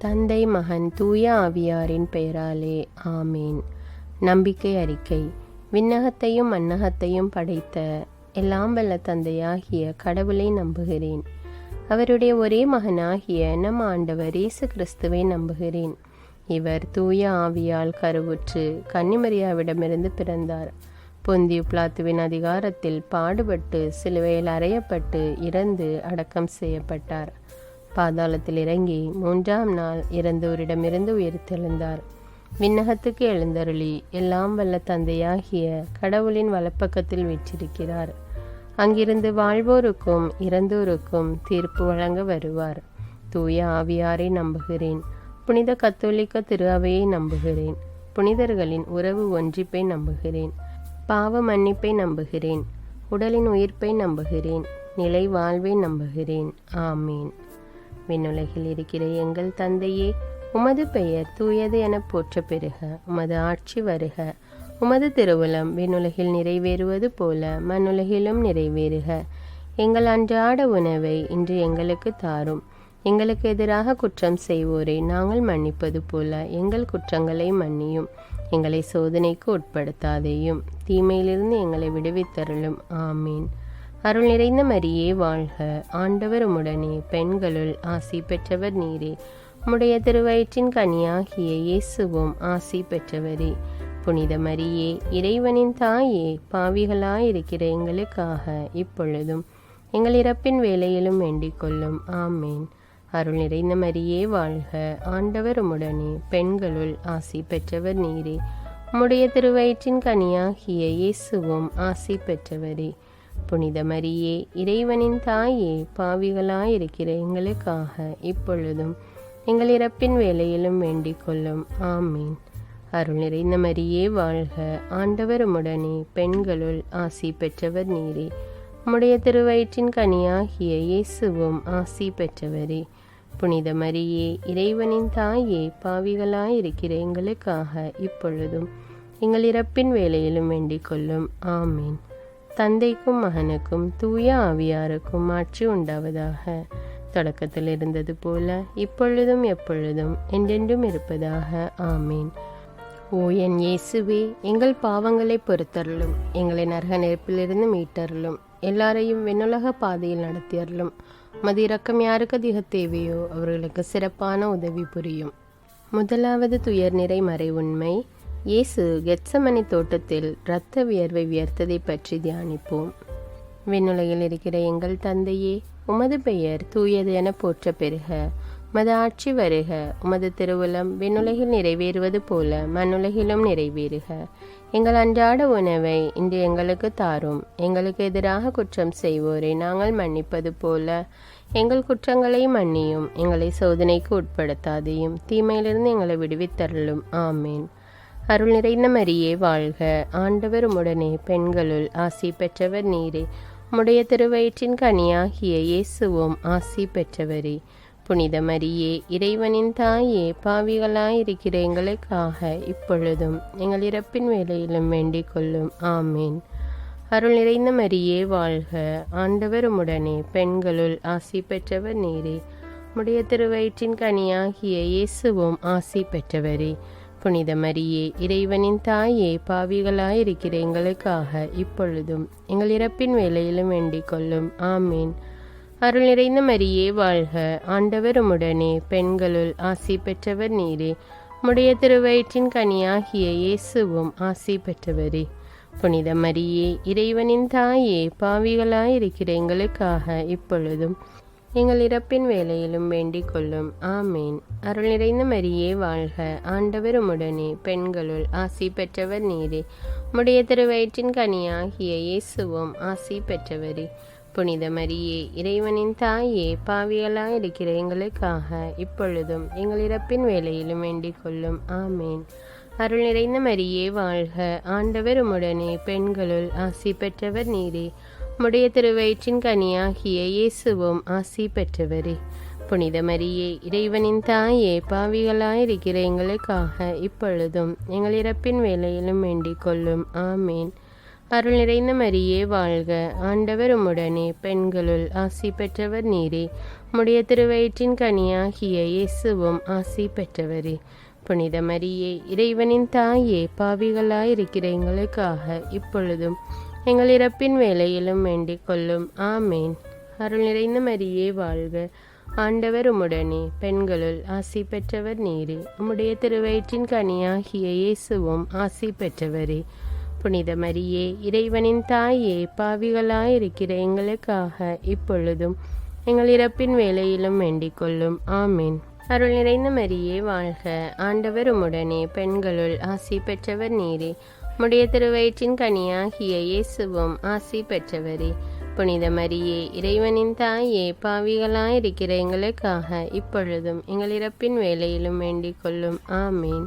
தந்தை, மகன், தூய ஆவியாரின் பெயராலே ஆமேன். நம்பிக்கை அறிக்கை. விண்ணகத்தையும் மண்ணகத்தையும் படைத்த எல்லாம் வல்ல தந்தையாகிய கடவுளை நம்புகிறேன். அவருடைய ஒரே மகனாகிய நம் ஆண்டவர் இயேசு கிறிஸ்துவை நம்புகிறேன். இவர் தூய ஆவியால் கருவுற்று கன்னிமரியாவிடமிருந்து பிறந்தார். பொந்தியு பிலாத்துவின் அதிகாரத்தில் பாடுபட்டு சிலுவையில் அறையப்பட்டு இறந்து அடக்கம் செய்யப்பட்டார். பாதாளத்தில் இறங்கி 3ஆம் நாள் இறந்தோரிடமிருந்து உயிர்த்தெழுந்தார். விண்ணகத்துக்கு எழுந்தருளி எல்லாம் வல்ல தந்தையாகிய கடவுளின் வலப்பக்கத்தில் வீற்றிருக்கிறார். அங்கிருந்து வாழ்வோருக்கும் இறந்தோருக்கும் தீர்ப்பு வழங்க வருவார். தூய ஆவியாரை நம்புகிறேன். புனித கத்தோலிக்க திரு அவையை நம்புகிறேன். புனிதர்களின் உறவு ஒன்றிப்பை நம்புகிறேன். பாவ மன்னிப்பை நம்புகிறேன். உடலின் உயிர்ப்பை நம்புகிறேன். நிலை வாழ்வை நம்புகிறேன். ஆமீன். விண்ணுலகில் இருக்கிற எங்கள் தந்தையே, உமது பெயர் தூயது என போற்ற பெறுக. உமது ஆட்சி வருக. உமது திருவுளம் விண்ணுலகில் நிறைவேறுவது போல மண்ணுலகிலும் நிறைவேறுக. எங்கள் அன்றாட உணவை இன்று எங்களுக்கு தாரும். எங்களுக்கு எதிராக குற்றம் செய்வோரை நாங்கள் மன்னிப்பது போல எங்கள் குற்றங்களை மன்னியும். எங்களை சோதனைக்கு உட்படுத்தாதேயும், தீமையிலிருந்து எங்களை விடுவித்தருளும். ஆமீன். அருள் நிறைந்த மரியே வாழ்க. ஆண்டவர் உம்முடனே, பெண்களுள் ஆசி பெற்றவர் நீரே. உம்முடைய திருவயிற்றின் கனியாகிய இயேசுவும் ஆசி பெற்றவரே. புனித மரியே, இறைவனின் தாயே, பாவிகளாயிருக்கிற எங்களுக்காக இப்பொழுதும் எங்கள் இறப்பின் வேளையிலும் வேண்டிக் கொள்ளும். ஆமீன். அருள் நிறைந்த மரியே வாழ்க. ஆண்டவர் உம்முடனே, பெண்களுள் ஆசி பெற்றவர் நீரே. உம்முடைய திருவயிற்றின் கனியாகிய இயேசுவும் ஆசி பெற்றவரே. புனித மரியே, இறைவனின் தாயே, பாவிகளாயிருக்கிற எங்களுக்காக இப்பொழுதும் எங்கள் இறப்பின் வேளையிலும் வேண்டிக் கொள்ளும். ஆமீன். அருள் நிறைந்த மரியே வாழ்க. ஆண்டவர் உம்முடனே, பெண்களுள் ஆசி பெற்றவர் நீரே. உம்முடைய திருவயிற்றின் கனியாகிய இயேசுவும் ஆசி பெற்றவரே. புனித மரியே, இறைவனின் தாயே, பாவிகளாயிருக்கிற எங்களுக்காக இப்பொழுதும் எங்கள் இறப்பின் வேளையிலும் வேண்டிக் கொள்ளும். ஆமீன். தந்தைக்கும் மகனுக்கும் தூய ஆவியாருக்கும் ஆட்சி உண்டாவதாக. தொடக்கத்தில் இருந்தது போல இப்பொழுதும் எப்பொழுதும் என்றென்றும் இருப்பதாக. ஆமீன். ஓ என் இயேசுவே, எங்கள் பாவங்களை பொறுத்தருளும். எங்களை நரக நெருப்பிலிருந்து மீட்டருளும். எல்லாரையும் விண்ணுலக பாதையில் நடத்தியருளும். மது இரக்கம் யாருக்கு அதிக தேவையோ அவர்களுக்கு சிறப்பான உதவி புரியும். முதலாவது துயர் நிறை மறை உண்மை. இயேசு கெத்சமனி தோட்டத்தில் இரத்த வியர்வை வியர்த்ததை பற்றி தியானிப்போம். விண்ணுலகில் இருக்கிற எங்கள் தந்தையே, உமது பெயர் தூயது என போற்ற பெறுக. உமது ஆட்சி வருக. உமது திருவுளம் விண்ணுலகில் நிறைவேறுவது போல மண்ணுலகிலும் நிறைவேறுக. எங்கள் அன்றாட உணவை இன்று எங்களுக்கு தாரும். எங்களுக்கு எதிராக குற்றம் செய்வோரை நாங்கள் மன்னிப்பது போல எங்கள் குற்றங்களை மன்னியும். எங்களை சோதனைக்கு உட்படுத்தாதையும், தீமையிலிருந்து எங்களை விடுவித்தருளும். ஆமீன். அருள் நிறைந்த மரியே வாழ்க. ஆண்டவர் உம்முடனே, பெண்களுள் ஆசி பெற்றவர் நீரே. உம்முடைய திருவயிற்றின் கனியாகிய இயேசுவும் ஆசி பெற்றவரே. புனித மரியே, இறைவனின் தாயே, பாவிகளாயிருக்கிற எங்களுக்காக இப்பொழுதும் எங்கள் இறப்பின் வேளையிலும் வேண்டிக் கொள்ளும். ஆமீன். அருள் நிறைந்த மரியே வாழ்க. ஆண்டவர் உம்முடனே, பெண்களுள் ஆசி பெற்றவர் நீரே. உம்முடைய திருவயிற்றின் கனியாகிய இயேசுவும் ஆசி பெற்றவரே. புனித மரியே, இறைவனின் தாயே, பாவிகளாயிருக்கிற எங்களுக்காக இப்பொழுதும் எங்கள் இறப்பின் வேளையிலும் வேண்டிக் கொள்ளும். ஆமீன். அருள் நிறைந்த மரியே வாழ்க. ஆண்டவர் உம்முடனே, பெண்களுள் ஆசி பெற்றவர் நீரே. உம்முடைய திருவயிற்றின் கனியாகிய இயேசுவும் ஆசி பெற்றவரே. புனித மரியே, இறைவனின் தாயே, பாவிகளாயிருக்கிற எங்களுக்காக இப்பொழுதும் எங்கள் இறப்பின் வேளையிலும் வேண்டிக் கொள்ளும். ஆமீன். அருள் நிறைந்த மரியே வாழ்க. ஆண்டவர் உம்முடனே, பெண்களுள் ஆசி பெற்றவர் நீரே. உம்முடைய திருவயிற்றின் கனியாகிய இயேசுவும் ஆசி பெற்றவரே. புனித மரியே, இறைவனின் தாயே, பாவிகளாயிருக்கிற எங்களுக்காக இப்பொழுதும் எங்கள் இறப்பின் வேளையிலும் வேண்டிக் கொள்ளும். ஆமீன். அருள் நிறைந்த மரியே வாழ்க. ஆண்டவர் உம்முடனே, பெண்களுள் ஆசி பெற்றவர் நீரே. உம்முடைய திருவயிற்றின் கனியாகிய இயேசுவும் ஆசி பெற்றவரே. புனித மரியே, இறைவனின் தாயே, பாவிகளாயிருக்கிற எங்களுக்காக இப்பொழுதும் எங்கள் இறப்பின் வேளையிலும் வேண்டிக் கொள்ளும். ஆமீன். அருள் நிறைந்த மரியே வாழ்க, ஆண்டவர் உம்முடனே, பெண்களுள் ஆசி பெற்றவர் நீரே. உம்முடைய திருவயிற்றின் கனியாகிய இயேசுவும் ஆசி பெற்றவரே. புனித மரியே, இறைவனின் தாயே, பாவிகளாயிருக்கிற எங்களுக்காக இப்பொழுதும் எங்கள் இறப்பின் வேளையிலும் வேண்டிக் கொள்ளும். ஆமேன். அருள் நிறைந்த மரியே வாழ்க, ஆண்டவர் உம்முடனே, பெண்களுள் ஆசி பெற்றவர் நீரே. உம்முடைய திருவயிற்றின் கனியாகிய இயேசுவும் ஆசி பெற்றவரே. புனித மரியே, இறைவனின் தாயே, பாவிகளாயிருக்கிற எங்களுக்காக இப்பொழுதும் எங்கள் இறப்பின் வேளையிலும் வேண்டிக் கொள்ளும். ஆமேன். அருள் நிறைந்த மரியே வாழ்க, ஆண்டவர் உம்முடனே, பெண்களுள் ஆசி பெற்றவர் நீரே. உம்முடைய திருவயிற்றின் கனியாகிய இயேசுவும் ஆசி பெற்றவரே. புனித மரியே, இறைவனின் தாயே, பாவிகளாயிருக்கிற எங்களுக்காக இப்பொழுதும் எங்கள் இறப்பின் வேளையிலும் வேண்டிக் கொள்ளும். ஆமேன்.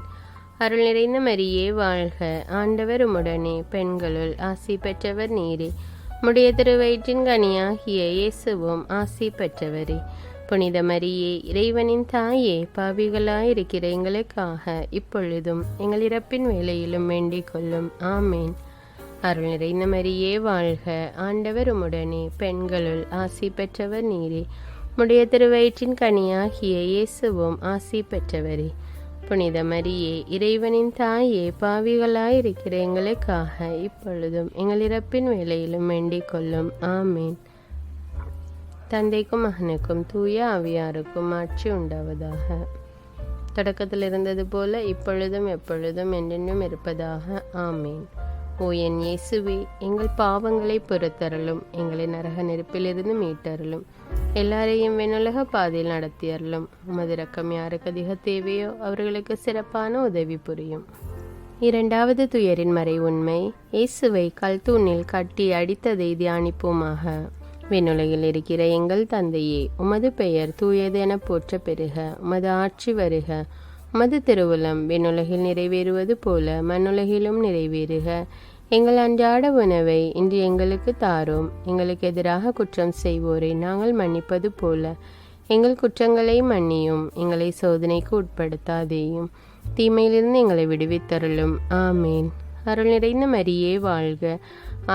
அருள் நிறைந்த மரியே வாழ்க, ஆண்டவர் உம்முடனே, பெண்களுள் ஆசி பெற்றவர் நீரே. உம்முடைய திருவயிற்றின் கனியாகிய இயேசுவும் ஆசி பெற்றவரே. புனித மரியே, இறைவனின் தாயே, பாவிகளாயிருக்கிற எங்களுக்காக இப்பொழுதும் எங்கள் இறப்பின் வேளையிலும் வேண்டிக் கொள்ளும். ஆமேன். அருள் நிறைந்த மரியே வாழ்க, ஆண்டவர் உம்முடனே, பெண்களுள் ஆசி பெற்றவர் நீரே. உம்முடைய திருவயிற்றின் கனியாகிய இயேசுவும் ஆசி பெற்றவரே. புனித மரியே, இறைவனின் தாயே, பாவிகளாயிருக்கிற எங்களுக்காக இப்பொழுதும் எங்கள் இறப்பின் வேளையிலும் வேண்டிக் கொள்ளும். ஆமேன். தந்தைக்கும் மகனுக்கும் தூய ஆவியாருக்கும் ஆட்சி உண்டாவதாக. தொடக்கத்தில் இருந்தது போல இப்பொழுதும் எப்பொழுதும் என்றென்றும் இருப்பதாக. ஆமேன். ஓ என் இயேசுவே, எங்கள் பாவங்களை பொறுத்தருளும், எங்களை நரக நெருப்பிலிருந்து மீட்டருளும், எல்லாரையும் விண்ணுலக பாதையில் நடத்தியருளும். உமது இரக்கம் யாருக்கு அதிக தேவையோ அவர்களுக்கு சிறப்பான உதவி புரியும். இரண்டாவது துயரின் மறை உண்மை. இயேசுவை கல்தூணில் கட்டி அடித்ததை தியானிப்போமாக. விண்ணுலகில் இருக்கிற எங்கள் தந்தையே, உமது பெயர் தூயது என போற்ற பெறுக. உமது ஆட்சி வருக. உமது திருவுளம் விண்ணுலகில் நிறைவேறுவது போல மண்ணுலகிலும் நிறைவேறுக. எங்கள் அன்றாட உணவை இன்று எங்களுக்கு தாரும். எங்களுக்கு எதிராக குற்றம் செய்வோரை நாங்கள் மன்னிப்பது போல எங்கள் குற்றங்களை மன்னியும். எங்களை சோதனைக்கு உட்படுத்தாதேயும், தீமையிலிருந்து எங்களை விடுவித்தருளும். ஆமேன். அருள் நிறைந்த மரியே வாழ்க,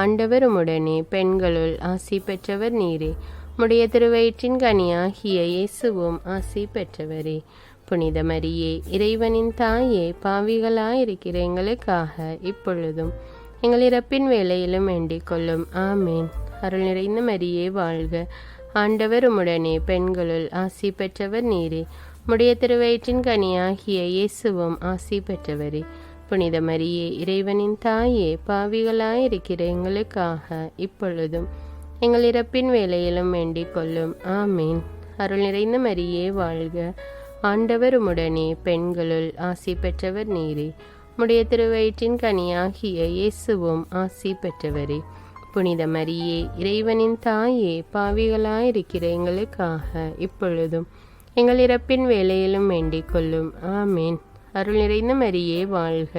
ஆண்டவர் உம்முடனே, பெண்களுள் ஆசி பெற்றவர் நீரே. உம்முடைய திருவயிற்றின் கனியாகிய இயேசுவும் ஆசி பெற்றவரே. புனித மரியே, இறைவனின் தாயே, பாவிகளாயிருக்கிற எங்களுக்காக இப்பொழுதும் எங்கள் இறப்பின் வேளையிலும் வேண்டிக் கொள்ளும். ஆமேன். அருள் நிறைந்த மரியே வாழ்க, ஆண்டவர் உம்முடனே, பெண்களுள் ஆசி பெற்றவர் நீரே. உம்முடைய திருவயிற்றின் கனியாகிய இயேசுவும் ஆசி பெற்றவரே. புனித மரியே, இறைவனின் தாயே, பாவிகளாயிருக்கிற எங்களுக்காக இப்பொழுதும் எங்கள் இறப்பின் வேளையிலும் வேண்டிக் கொள்ளும். ஆமேன். அருள் நிறைந்த மரியே வாழ்க, ஆண்டவர் உம்முடனே, பெண்களுள் ஆசி பெற்றவர் நீரே. உம்முடைய திருவயிற்றின் கனியாகிய இயேசுவும் ஆசி பெற்றவரே. புனித மரியே, இறைவனின் தாயே, பாவிகளாயிருக்கிற எங்களுக்காக இப்பொழுதும் எங்கள் இறப்பின் வேளையிலும் வேண்டிக் கொள்ளும். ஆமேன். அருள் நிறைந்த மரியே வாழ்க,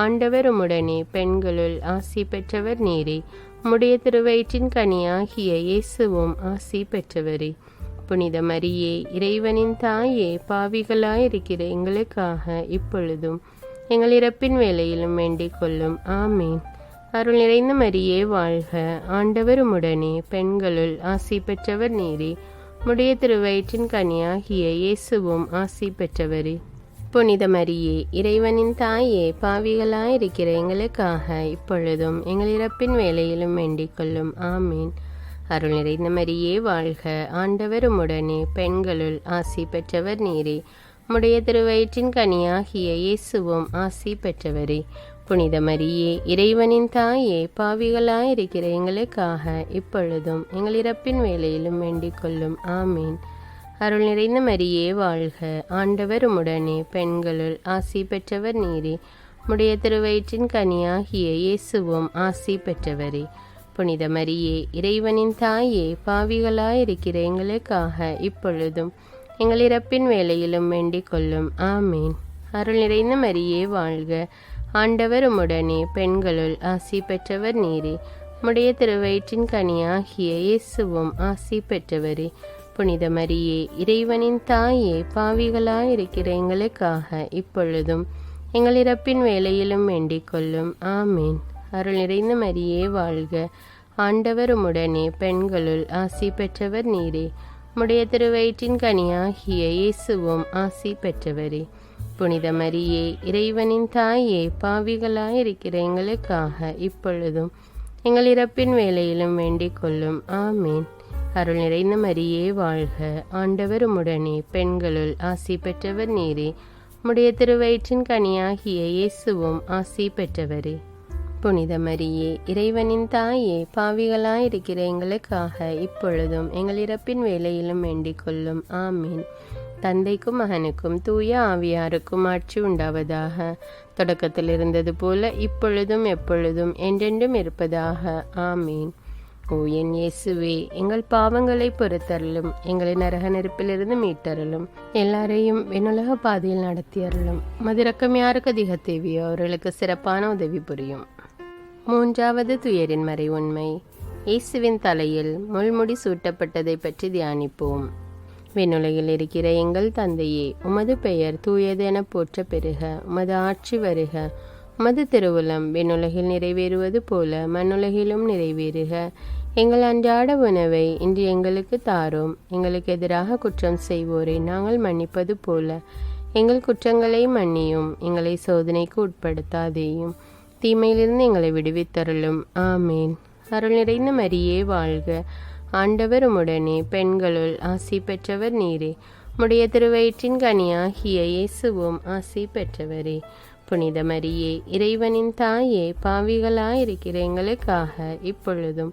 ஆண்டவர் உம்முடனே, பெண்களுள் ஆசி பெற்றவர் நீரே. உம்முடைய திருவயிற்றின் கனியாகிய இயேசுவும் ஆசி பெற்றவரே. புனித மரியே, இறைவனின் தாயே, பாவிகளாயிருக்கிற எங்களுக்காக இப்பொழுதும் எங்கள் இறப்பின் வேளையிலும் வேண்டிக் கொள்ளும். ஆமேன். அருள் நிறைந்த மரியே வாழ்க, ஆண்டவர் உம்முடனே, பெண்களுள் ஆசி பெற்றவர் நீரே. உம்முடைய திருவயிற்றின் கனியாகிய இயேசுவும் ஆசி பெற்றவரே. புனித மரியே, இறைவனின் தாயே, பாவிகளாயிருக்கிற எங்களுக்காக இப்பொழுதும் எங்கள் இறப்பின் வேளையிலும் வேண்டிக் கொள்ளும். ஆமேன். அருள் நிறைந்த மரியே வாழ்க, ஆண்டவர் உம்முடனே, பெண்களுள் ஆசி பெற்றவர் நீரே. உம்முடைய திருவயிற்றின் கனியாகிய இயேசுவும் ஆசி பெற்றவரே. புனித மரியே, இறைவனின் தாயே, பாவிகளாயிருக்கிற எங்களுக்காக இப்பொழுதும் எங்கள் இறப்பின் வேளையிலும் வேண்டிக் கொள்ளும். ஆமேன். அருள் நிறைந்த மரியே வாழ்க, ஆண்டவர் உம்முடனே, பெண்களுள் ஆசி பெற்றவர் நீரே. உம்முடைய திருவயிற்றின் கனியாகிய இயேசுவும் ஆசி பெற்றவரே. புனித மரியே, இறைவனின் தாயே, பாவிகளாயிருக்கிற எங்களுக்காக இப்பொழுதும் எங்கள் இறப்பின் வேளையிலும் வேண்டிக் கொள்ளும். ஆமேன். அருள் நிறைந்த மரியே வாழ்க, ஆண்டவர் உம்முடனே, பெண்களுள் ஆசி பெற்றவர் நீரே. உம்முடைய திருவயிற்றின் கனியாகிய இயேசுவும் ஆசி பெற்றவரே. புனித மரியே, இறைவனின் தாயே, பாவிகளாயிருக்கிற எங்களுக்காக இப்பொழுதும் எங்கள் இறப்பின் வேளையிலும் வேண்டிக் கொள்ளும். ஆமேன். அருள் நிறைந்த மரியே வாழ்க. ஆண்டவர் உம்முடனே, பெண்களுள் ஆசி பெற்றவர் நீரே. உம்முடைய திருவயிற்றின் கனியாகிய இயேசுவும் ஆசி பெற்றவரே. புனித மரியே, இறைவனின் தாயே, பாவிகளாயிருக்கிற எங்களுக்காக இப்பொழுதும் எங்கள் இறப்பின் வேளையிலும் வேண்டிக் கொள்ளும். ஆமீன். அருள் நிறைந்த மரியே வாழ்க. ஆண்டவர் உம்முடனே, பெண்களுள் ஆசி பெற்றவர் நீரே. உம்முடைய திருவயிற்றின் கனியாகிய இயேசுவும் ஆசி பெற்றவரே. புனித மரியே, இறைவனின் தாயே, பாவிகளாயிருக்கிற எங்களுக்காக இப்பொழுதும் எங்கள் இறப்பின் வேளையிலும் வேண்டிக் கொள்ளும். ஆமீன். தந்தைக்கும் மகனுக்கும் தூய ஆவியாருக்கும் ஆட்சி உண்டாவதாக. தொடக்கத்தில் இருந்தது போல இப்பொழுதும் எப்பொழுதும் என்றென்றும் இருப்பதாக. ஆமீன். ஓ என் இயேசுவே, எங்கள் பாவங்களை பொறுத்தருளும், எங்களை நரக நெருப்பிலிருந்து மீட்டருளும், எல்லாரையும் விண்ணுலக பாதையில் நடத்தியருளும். மதிரக்கம் யாருக்கு அதிக தேவையோ அவர்களுக்கு சிறப்பான உதவி புரியும். மூன்றாவது துயரின் மறை உண்மை. இயேசுவின் தலையில் முள்முடி சூட்டப்பட்டதை பற்றி தியானிப்போம். விண்ணுலகில் இருக்கிற எங்கள் தந்தையே, உமது பெயர் தூயது என போற்ற பெறுக. உமது ஆட்சி வருக. உமது திருவுளம் விண்ணுலகில் நிறைவேறுவது போல மண்ணுலகிலும் நிறைவேறுக. எங்கள் அன்றாட உணவை இன்று எங்களுக்கு தாரும். எங்களுக்கு எதிராக குற்றம் செய்வோரை நாங்கள் மன்னிப்பது போல எங்கள் குற்றங்களை மன்னியும். எங்களை சோதனைக்கு உட்படுத்தாதேயும், தீமையிலிருந்து எங்களை விடுவித்தருளும். ஆமீன். அருள் நிறைந்த மரியே வாழ்க. ஆண்டவர் உம்முடனே, பெண்களுள் ஆசி பெற்றவர் நீரே. உம்முடைய திருவயிற்றின் கனியாகிய இயேசுவும் ஆசி பெற்றவரே. புனித மரியே, இறைவனின் தாயே, பாவிகளாயிருக்கிற எங்களுக்காக இப்பொழுதும்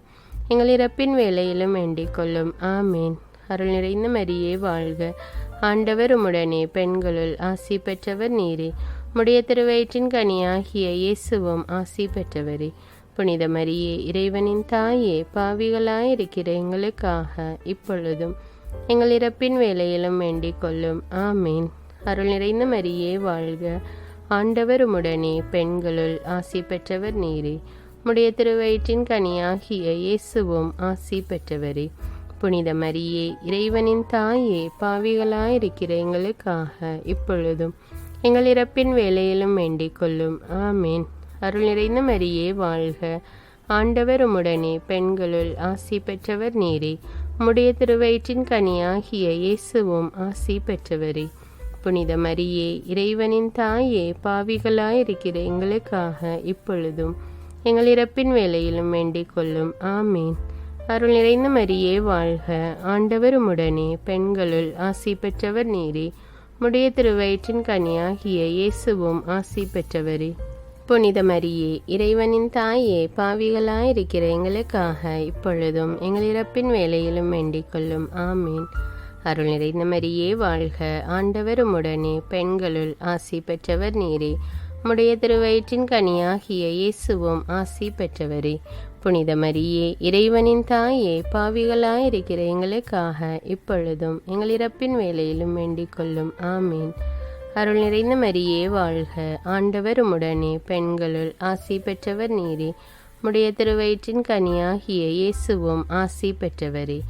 எங்கள் இறப்பின் வேளையிலும் வேண்டிக் கொள்ளும். ஆமீன். அருள் நிறைந்த மரியே வாழ்க. ஆண்டவர் உம்முடனே, பெண்களுள் ஆசி பெற்றவர் நீரே. உம்முடைய திருவயிற்றின் கனியாகிய இயேசுவும் ஆசி பெற்றவரே. புனித மரியே, இறைவனின் தாயே, பாவிகளாயிருக்கிற எங்களுக்காக இப்பொழுதும் எங்கள் இறப்பின் வேளையிலும் வேண்டிக் கொள்ளும். ஆமீன். அருள் நிறைந்த மரியே வாழ்க. ஆண்டவர் உம்முடனே, பெண்களுள் ஆசி பெற்றவர் நீரே. உம்முடைய திருவயிற்றின் கனியாகிய இயேசுவும் ஆசி பெற்றவரே. புனித மரியே, இறைவனின் தாயே, பாவிகளாயிருக்கிற எங்களுக்காக இப்பொழுதும் எங்கள் இறப்பின் வேளையிலும் வேண்டிக் கொள்ளும். ஆமீன். அருள் நிறைந்த மரியே வாழ்க. ஆண்டவர் உம்முடனே, பெண்களுள் ஆசி பெற்றவர் நீரே. உம்முடைய திருவயிற்றின் கனியாகிய இயேசுவும் ஆசி பெற்றவரே. புனித மரியே, இறைவனின் தாயே, பாவிகளாயிருக்கிற எங்களுக்காக இப்பொழுதும் எங்கள் இறப்பின் வேளையிலும் வேண்டிக் கொள்ளும். ஆமீன். அருள் நிறைந்த மரியே வாழ்க. ஆண்டவர் உம்முடனே, பெண்களுள் ஆசி பெற்றவர் நீரே. உம்முடைய திருவயிற்றின் கனியாகிய இயேசுவும் ஆசி பெற்றவரே. புனித மரியே, இறைவனின் தாயே, பாவிகளாயிருக்கிற எங்களுக்காக இப்பொழுதும் எங்கள் இறப்பின் வேளையிலும் வேண்டிக் கொள்ளும். ஆமீன். அருள் நிறைந்த மரியே வாழ்க. ஆண்டவர் உம்முடனே, பெண்களுள் ஆசி பெற்றவர் நீரே. உம்முடைய திருவயிற்றின் கனியாகிய இயேசுவும் ஆசி பெற்றவரே. புனித மரியே, இறைவனின் தாயே, பாவிகளாயிருக்கிற எங்களுக்காக இப்பொழுதும் எங்கள் இறப்பின் வேளையிலும் வேண்டிக் கொள்ளும். ஆமீன். அருள் நிறைந்த மரியே வாழ்க. ஆண்டவர் உம்முடனே, பெண்களுள் ஆசி பெற்றவர் நீரே. உம்முடைய திருவயிற்றின் கனியாகிய இயேசுவும் ஆசி பெற்றவரே.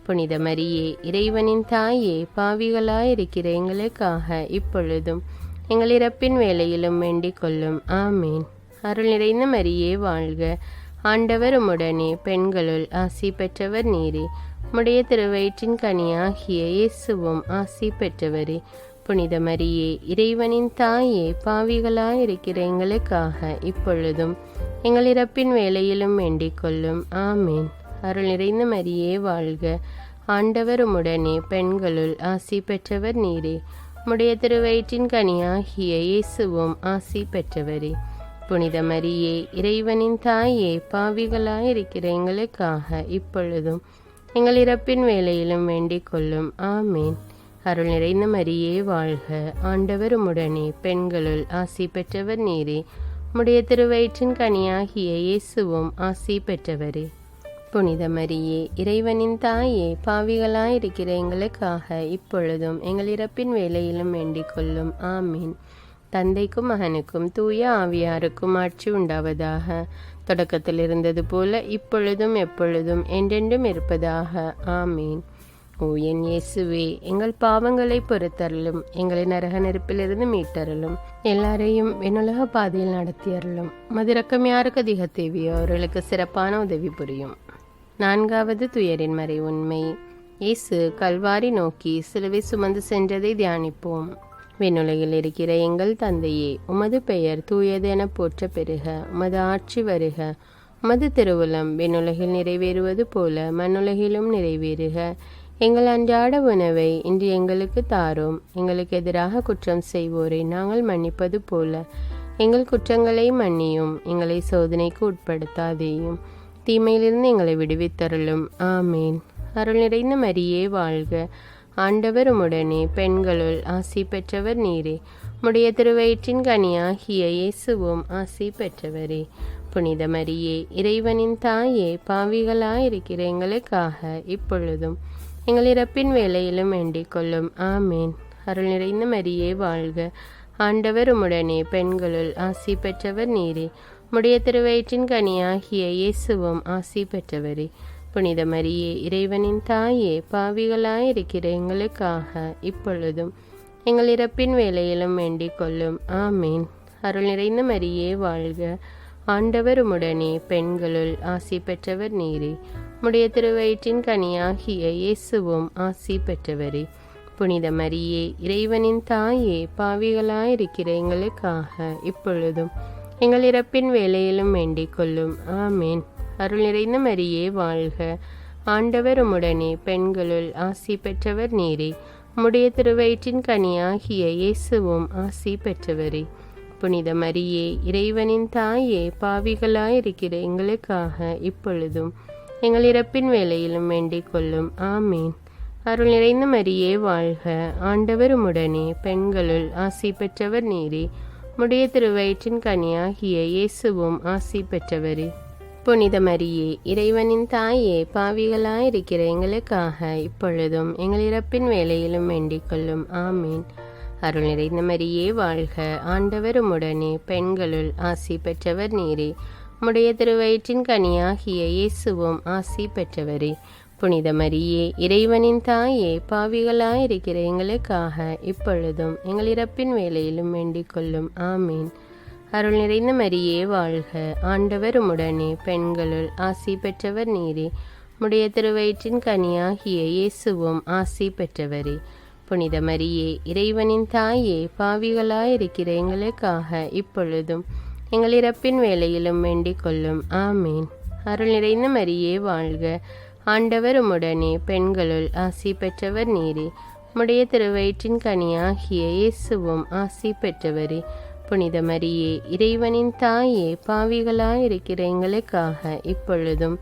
புனித மரியே, இறைவனின் தாயே, பாவிகளாயிருக்கிற எங்களுக்காக இப்பொழுதும் எங்கள் இறப்பின் வேளையிலும் வேண்டிக் கொள்ளும். ஆமீன். அருள் நிறைந்த மரியே வாழ்க. ஆண்டவர் உம்முடனே, பெண்களுள் ஆசி பெற்றவர் நீரே. உம்முடைய திருவயிற்றின் கனியாகிய இயேசுவும் ஆசி பெற்றவரே. புனித மரியே, இறைவனின் தாயே, பாவிகளாயிருக்கிற எங்களுக்காக இப்பொழுதும் எங்கள் இறப்பின் வேளையிலும் வேண்டிக் கொள்ளும். ஆமீன். அருள் நிறைந்த மரியே வாழ்க. ஆண்டவர் உம்முடனே, பெண்களுள் ஆசி பெற்றவர் நீரே. உம்முடைய திருவயிற்றின் கனியாகிய இயேசுவும் ஆசி பெற்றவரே. புனித மரியே, இறைவனின் தாயே, பாவிகளாயிருக்கிற எங்களுக்காக இப்பொழுதும் எங்கள் இறப்பின் வேளையிலும் வேண்டிக் கொள்ளும். ஆமீன். அருள் நிறைந்த மரியே வாழ்க. ஆண்டவர் உம்முடனே, பெண்களுள் ஆசி பெற்றவர் நீரே. உம்முடைய திருவயிற்றின் கனியாகிய இயேசுவும் ஆசி பெற்றவரே. புனித மரியே, இறைவனின் தாயே, பாவிகளாயிருக்கிற எங்களுக்காக இப்பொழுதும் எங்கள் இறப்பின் வேளையிலும் வேண்டிக் கொள்ளும். ஆமீன். தந்தைக்கும் மகனுக்கும் தூய ஆவியாருக்கும் ஆட்சி உண்டாவதாக. தொடக்கத்தில் இருந்தது போல இப்பொழுதும் எப்பொழுதும் என்றென்றும் இருப்பதாக. ஆமீன். ஓ என் இயேசுவே, எங்கள் பாவங்களை பொறுத்தருளும், எங்களை நரக நெருப்பிலிருந்து மீட்டருளும், எல்லாரையும் விண்ணுலக பாதையில் நடத்தியருளும். மதிரக்கம் யாருக்கு அதிக தேவையோ அவர்களுக்கு சிறப்பான உதவி புரியும். 4வது துயரின் மறை உண்மை. இயேசு கல்வாரி நோக்கி சிலுவை சுமந்து சென்றதை தியானிப்போம். விண்ணுலகில் இருக்கிற எங்கள் தந்தையே, உமது பெயர் தூயது என போற்ற பெறுக. உமது ஆட்சி வருக. உமது திருவுளம் விண்ணுலகில் நிறைவேறுவது போல மண்ணுலகிலும் நிறைவேறுக. எங்கள் அன்றாட உணவை இன்று எங்களுக்கு தாரும். எங்களுக்கு எதிராக குற்றம் செய்வோரை நாங்கள் மன்னிப்பது போல எங்கள் குற்றங்களை மன்னியும். எங்களை சோதனைக்கு உட்படுத்தாதேயும், தீமையிலிருந்து எங்களை விடுவித்தருளும். ஆமேன். அருள் நிறைந்த மரியே வாழ்க. ஆண்டவர் உம்முடனே, பெண்களுள் ஆசி பெற்றவர் நீரே. உம்முடைய திருவயிற்றின் கனியாகிய இயேசுவும் ஆசி பெற்றவரே. புனித மரியே, இறைவனின் தாயே, பாவிகளாயிருக்கிற எங்களுக்காக இப்பொழுதும் எங்கள் இறப்பின் வேளையிலும் வேண்டிக் கொள்ளும். ஆமேன். அருள் நிறைந்த மரியே வாழ்க. ஆண்டவர் உம்முடனே, பெண்களுள் ஆசி பெற்றவர் நீரே. உம்முடைய திருவயிற்றின் கனியாகிய இயேசுவும் ஆசி பெற்றவரே. புனித மரியே, இறைவனின் தாயே, பாவிகளாயிருக்கிற எங்களுக்காக இப்பொழுதும் எங்கள் இறப்பின் வேளையிலும் வேண்டிக் கொள்ளும். ஆமேன். அருள் நிறைந்த மரியே வாழ்க. ஆண்டவர் உம்முடனே, பெண்களுள் ஆசி பெற்றவர் நீரே. உம்முடைய திருவயிற்றின் கனியாகிய இயேசுவும் ஆசி பெற்றவரே. புனித மரியே, இறைவனின் தாயே, பாவிகளாயிருக்கிற எங்களுக்காக இப்பொழுதும் எங்கள் இறப்பின் வேளையிலும் வேண்டிக் கொள்ளும். ஆமேன். அருள் நிறைந்த மரியே வாழ்க. ஆண்டவர் உம்முடனே, பெண்களுள் ஆசி பெற்றவர் நீரே. உம்முடைய திருவயிற்றின் கனியாகிய இயேசுவும் ஆசி பெற்றவரே. புனித மரியே, இறைவனின் தாயே, பாவிகளாயிருக்கிற எங்களுக்காக இப்பொழுதும் எங்கள் இறப்பின் வேளையிலும் வேண்டிக் கொள்ளும். ஆமேன். அருள் நிறைந்த மரியே வாழ்க. ஆண்டவர் உம்முடனே, பெண்களுள் ஆசி பெற்றவர் நீரே. உம்முடைய திருவயிற்றின் கனியாகிய இயேசுவும் ஆசி பெற்றவரே. புனித மரியே, இறைவனின் தாயே, பாவிகளாயிருக்கிற எங்களுக்காக இப்பொழுதும் எங்கள் இறப்பின் வேளையிலும் வேண்டிக் கொள்ளும். ஆமேன். அருள் நிறைந்த மரியே வாழ்க. ஆண்டவர் உம்முடனே, பெண்களுள் ஆசி பெற்றவர் நீரே. உம்முடைய திருவயிற்றின் கனியாகிய இயேசுவும் ஆசி பெற்றவரே. புனித மரியே, இறைவனின் தாயே, பாவிகளாயிருக்கிற எங்களுக்காக இப்பொழுதும் எங்கள் இறப்பின் வேளையிலும் வேண்டிக் கொள்ளும். ஆமேன். அருள் நிறைந்த மரியே வாழ்க. ஆண்டவர் உம்முடனே, பெண்களுள் ஆசி பெற்றவர் நீரே. உம்முடைய திருவயிற்றின் கனியாகிய இயேசுவும் ஆசி பெற்றவரே. புனித மரியே, இறைவனின் தாயே, பாவிகளாயிருக்கிற எங்களுக்காக இப்பொழுதும் எங்கள் இறப்பின் வேளையிலும் வேண்டிக் கொள்ளும். ஆமேன். அருள் நிறைந்த மரியே வாழ்க. ஆண்டவர் உம்முடனே, பெண்களுள் ஆசி பெற்றவர் நீரே. உம்முடைய திருவயிற்றின் கனியாகிய இயேசுவும் ஆசி பெற்றவரே. புனித மரியே, இறைவனின் தாயே, பாவிகளாயிருக்கிற எங்களுக்காக இப்பொழுதும்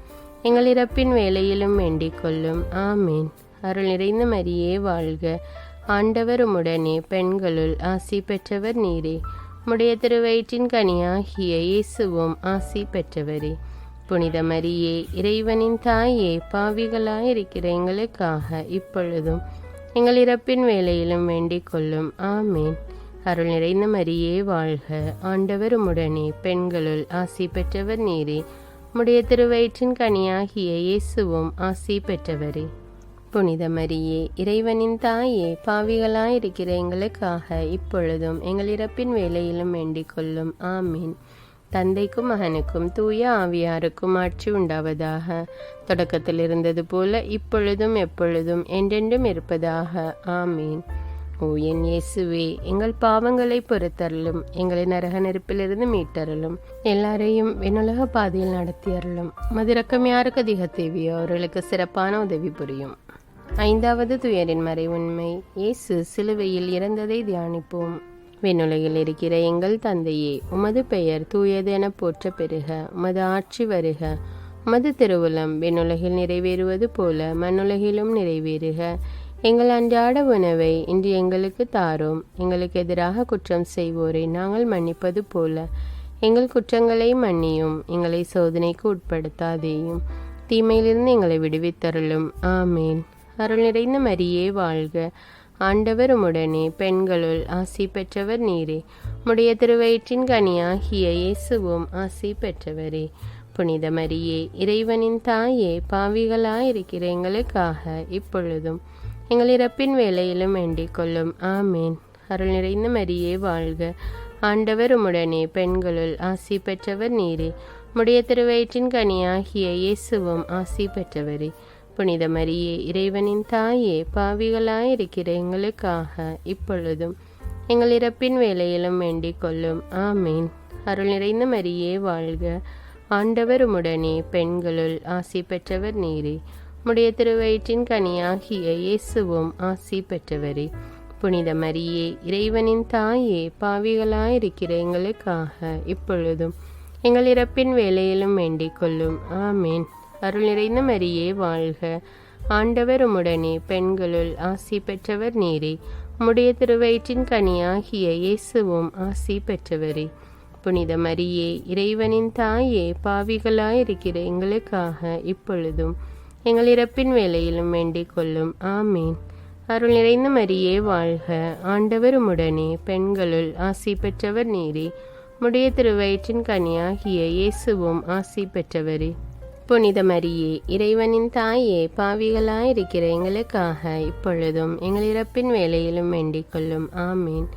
எங்கள் இறப்பின் வேளையிலும் வேண்டிக் கொள்ளும். ஆமேன். அருள் நிறைந்த மரியே வாழ்க. ஆண்டவர் உம்முடனே, பெண்களுள் ஆசி பெற்றவர் நீரே. உம்முடைய திருவயிற்றின் கனியாகிய இயேசுவும் ஆசி பெற்றவரே. புனித மரியே, இறைவனின் தாயே, பாவிகளாயிருக்கிற எங்களுக்காக இப்பொழுதும் எங்கள் இறப்பின் வேளையிலும் வேண்டிக் கொள்ளும். ஆமேன். அருள் நிறைந்த மரியே வாழ்க. ஆண்டவர் உம்முடனே, பெண்களுள் ஆசி பெற்றவர் நீரே. உம்முடைய திருவயிற்றின் கனியாகிய இயேசுவும் ஆசி பெற்றவரே. புனித மரியே, இறைவனின் தாயே, பாவிகளாயிருக்கிற எங்களுக்காக இப்பொழுதும் எங்கள் இறப்பின் வேளையிலும் வேண்டிக் கொள்ளும். ஆமீன். தந்தைக்கும் மகனுக்கும் தூய ஆவியாருக்கும் ஆட்சி உண்டாவதாக. தொடக்கத்தில் இருந்தது போல இப்பொழுதும் எப்பொழுதும் என்றென்றும் இருப்பதாக. ஆமீன். ஓ என் இயேசுவே, எங்கள் பாவங்களை பொறுத்தருளும், எங்களை நரக நெருப்பிலிருந்து மீட்டருளும், எல்லாரையும் விண்ணுலக பாதையில் நடத்தியருளும். மதிரக்கம் யாருக்கு அதிக தேவையோ அவர்களுக்கு சிறப்பான உதவி புரியும். 5வது துயரின் மறை உண்மை. இயேசு சிலுவையில் இறந்ததை தியானிப்போம். விண்ணுலகில் இருக்கிற எங்கள் தந்தையே, உமது பெயர் தூயது என போற்ற பெறுக. உமது ஆட்சி வருக. உமது திருவுளம் விண்ணுலகில் நிறைவேறுவது போல மண்ணுலகிலும் நிறைவேறுக. எங்கள் அன்றாட உணவை இன்று எங்களுக்கு தாரும். எங்களுக்கு எதிராக குற்றம் செய்வோரை நாங்கள் மன்னிப்பது போல எங்கள் குற்றங்களை மன்னியும். எங்களை சோதனைக்கு உட்படுத்தாதேயும், தீமையிலிருந்து எங்களை விடுவித்தருளும். ஆமேன். அருள் நிறைந்த மரியே வாழ்க. ஆண்டவர் உம்முடனே, பெண்களுள் ஆசி பெற்றவர் நீரே. உம்முடைய திருவயிற்றின் கனியாகிய இயேசுவும் ஆசி பெற்றவரே. புனித மரியே, இறைவனின் தாயே, பாவிகளாயிருக்கிற எங்களுக்காக இப்பொழுதும் எங்கள் இறப்பின் வேளையிலும் வேண்டிக் கொள்ளும். ஆமேன். அருள் நிறைந்த மரியே வாழ்க, ஆண்டவர் உம்முடனே, பெண்களுள் ஆசி பெற்றவர் நீரே. உம்முடைய திருவயிற்றின் கனியாகிய இயேசுவும் ஆசி பெற்றவரே. புனித மரியே, இறைவனின் தாயே, பாவிகளாயிருக்கிற எங்களுக்காக இப்பொழுதும் எங்கள் இறப்பின் வேளையிலும் வேண்டிக் கொள்ளும். ஆமேன். அருள் நிறைந்த மரியே வாழ்க, ஆண்டவர் உம்முடனே, பெண்களுள் ஆசி பெற்றவர் நீரே. உம்முடைய திருவயிற்றின் கனியாகிய இயேசுவும் ஆசி பெற்றவரே. புனித மரியே, இறைவனின் தாயே, பாவிகளாயிருக்கிற எங்களுக்காக இப்பொழுதும் எங்கள் இறப்பின் வேளையிலும் வேண்டிக் கொள்ளும். ஆமேன். அருள் நிறைந்த மரியே வாழ்க, ஆண்டவர் உம்முடனே, பெண்களுள் ஆசி பெற்றவர் நீரே. உம்முடைய திருவயிற்றின் கனியாகிய இயேசுவும் ஆசி பெற்றவரே. புனித மரியே, இறைவனின் தாயே, பாவிகளாயிருக்கிற எங்களுக்காக இப்பொழுதும் எங்கள் இறப்பின் வேளையிலும் வேண்டிக் கொள்ளும். ஆமேன். அருள் நிறைந்த மரியே வாழ்க, ஆண்டவர் உம்முடனே, பெண்களுள் ஆசி பெற்றவர் நீரே. உம்முடைய திருவயிற்றின் கனியாகிய இயேசுவும் ஆசி பெற்றவரே. புனித மரியே, இறைவனின் தாயே, பாவிகளாயிருக்கிற எங்களுக்காக இப்பொழுதும் எங்கள் இறப்பின் வேளையிலும் வேண்டிக் கொள்ளும். ஆமேன்.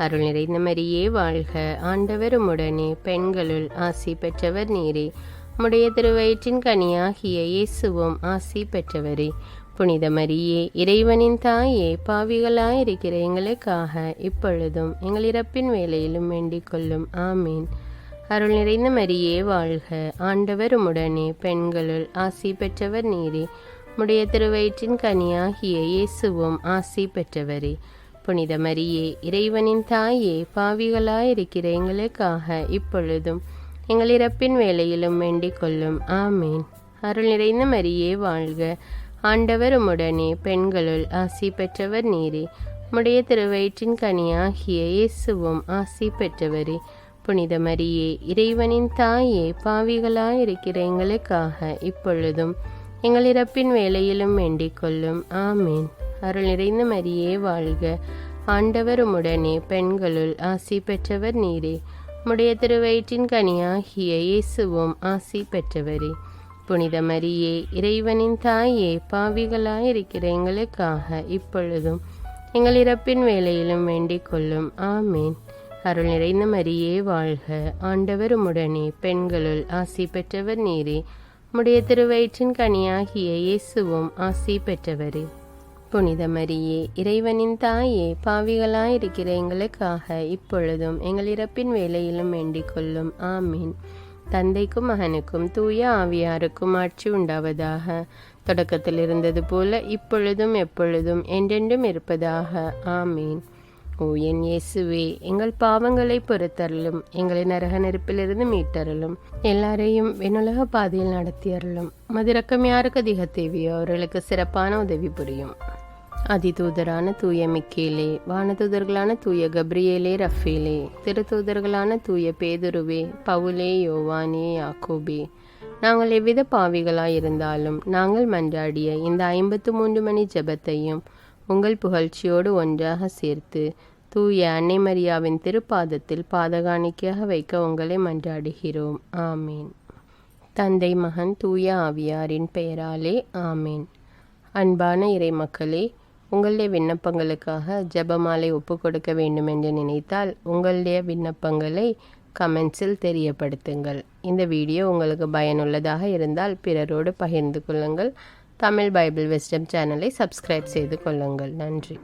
அருள் நிறைந்த மரியே வாழ்க, ஆண்டவர் உம்முடனே, பெண்களுள் ஆசி பெற்றவர் நீரே. உம்முடைய திருவயிற்றின் கனியாகிய இயேசுவும் ஆசி பெற்றவரே. புனித மரியே, இறைவனின் தாயே, பாவிகளாயிருக்கிற எங்களுக்காக இப்பொழுதும் எங்கள் இறப்பின் வேளையிலும் வேண்டிக் கொள்ளும். ஆமேன். அருள் நிறைந்த மரியே வாழ்க, ஆண்டவர் உம்முடனே, பெண்களுள் ஆசி பெற்றவர் நீரே. உம்முடைய திருவயிற்றின் கனியாகிய இயேசுவும் ஆசி பெற்றவரே. புனித மரியே, இறைவனின் தாயே, பாவிகளாயிருக்கிற எங்களுக்காக இப்பொழுதும் எங்கள் இறப்பின் வேளையிலும் வேண்டிக் கொள்ளும். ஆமேன். அருள் நிறைந்த மரியே வாழ்க, ஆண்டவர் உம்முடனே, பெண்களுள் ஆசி பெற்றவர் நீரே. உம்முடைய திருவயிற்றின் கனியாகிய இயேசுவும் ஆசி பெற்றவரே. புனித மரியே, இறைவனின் தாயே, பாவிகளாயிருக்கிற எங்களுக்காக இப்பொழுதும் எங்கள் இறப்பின் வேளையிலும் வேண்டிக் கொள்ளும். ஆமேன். அருள் நிறைந்த மரியே வாழ்க, ஆண்டவர் உம்முடனே, பெண்களுள் ஆசி பெற்றவர் நீரே. உம்முடைய திருவயிற்றின் கனியாகிய இயேசுவும் ஆசி பெற்றவரே. புனித மரியே, இறைவனின் தாயே, பாவிகளாயிருக்கிற எங்களுக்காக இப்பொழுதும் எங்கள் இறப்பின் வேளையிலும் வேண்டிக் கொள்ளும். ஆமேன். அருள் நிறைந்த மரியே வாழ்க, ஆண்டவர் உம்முடனே, பெண்களுள் ஆசி பெற்றவர் நீரே. உம்முடைய திருவயிற்றின் கனியாகிய இயேசுவும் ஆசி பெற்றவரே. புனித மரியே, இறைவனின் தாயே, பாவிகளாயிருக்கிற எங்களுக்காக இப்பொழுதும் எங்கள் இறப்பின் வேளையிலும் வேண்டிக் கொள்ளும். ஆமீன். தந்தைக்கும் மகனுக்கும் தூய ஆவியாருக்கும் ஆட்சி உண்டாவதாக. தொடக்கத்தில் இருந்தது போல இப்பொழுதும் எப்பொழுதும் என்றென்றும் இருப்பதாக. ஆமீன். ஓ என் இயேசுவே, எங்கள் பாவங்களை பொறுத்தருளும், எங்களை நரக நெருப்பிலிருந்து மீட்டருளும், எல்லாரையும் விண்ணுலக பாதையில் நடத்தியருளும். மதிரக்கம் யாருக்கு அதிக தேவையோ அவர்களுக்கு சிறப்பான உதவி புரியும். அதிதூதரான தூய மிக்கேலே, வானதூதர்களான தூய கப்ரியேலே, ரஃபேலே, திருத்தூதர்களான தூய பேதுருவே, பவுலே, யோவானே, யாக்கோபே, நாங்கள் எவ்வித பாவிகளாயிருந்தாலும் நாங்கள் மன்றாடிய இந்த 53 மணி ஜெபத்தையும் உங்கள் புகழ்ச்சியோடு ஒன்றாக சேர்த்து தூய அன்னை மரியாவின் திருப்பாதத்தில் பாதகாணிக்கையாக வைக்க உங்களை மன்றாடுகிறோம். ஆமீன். தந்தை, மகன், தூய ஆவியாரின் பெயராலே ஆமீன். அன்பான இறை மக்களே, உங்களுடைய விண்ணப்பங்களுக்காக ஜெபமாலை ஒப்பு கொடுக்க வேண்டும் என்று நினைத்தால் உங்களுடைய விண்ணப்பங்களை கமெண்ட்ஸில் தெரியப்படுத்துங்கள். இந்த வீடியோ உங்களுக்கு பயனுள்ளதாக இருந்தால் பிறரோடு பகிர்ந்து கொள்ளுங்கள். தமிழ் பைபிள் விஸ்டம் சேனலை சப்ஸ்கிரைப் செய்து கொள்ளுங்கள். நன்றி.